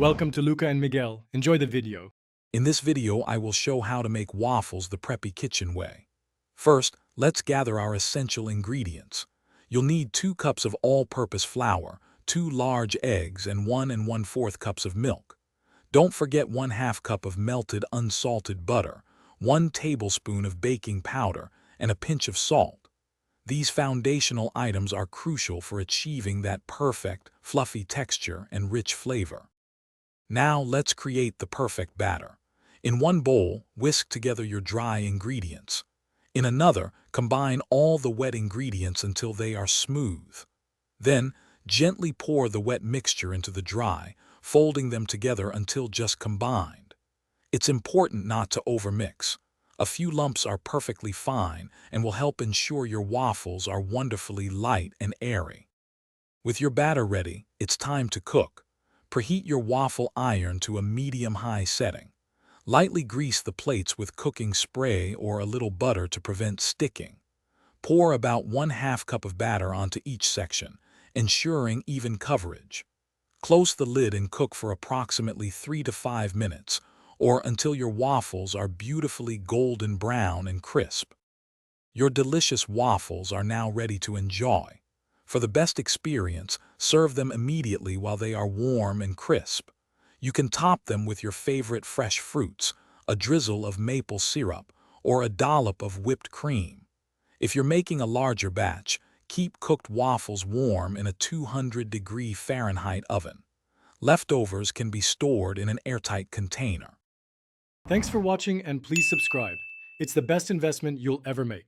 Welcome to Luca and Miguel. Enjoy the video. In this video, I will show how to make waffles the Preppy kitchen way. First, let's gather our essential ingredients. You'll need 2 cups of all-purpose flour, 2 large eggs, and 1 1/4 cups of milk. Don't forget 1/2 cup of melted unsalted butter, 1 tablespoon of baking powder, and a pinch of salt. These foundational items are crucial for achieving that perfect, fluffy texture and rich flavor. Now let's create the perfect batter. In one bowl, whisk together your dry ingredients. In another, combine all the wet ingredients until they are smooth. Then, gently pour the wet mixture into the dry, folding them together until just combined. It's important not to overmix. A few lumps are perfectly fine and will help ensure your waffles are wonderfully light and airy. With your batter ready, it's time to cook. Preheat your waffle iron to a medium-high setting. Lightly grease the plates with cooking spray or a little butter to prevent sticking. Pour about 1/2 cup of batter onto each section, ensuring even coverage. Close the lid and cook for approximately 3 to 5 minutes, or until your waffles are beautifully golden brown and crisp. Your delicious waffles are now ready to enjoy. For the best experience, serve them immediately while they are warm and crisp. You can top them with your favorite fresh fruits, a drizzle of maple syrup, or a dollop of whipped cream. If you're making a larger batch, keep cooked waffles warm in a 200-degree Fahrenheit oven. Leftovers can be stored in an airtight container. Thanks for watching and please subscribe. It's the best investment you'll ever make.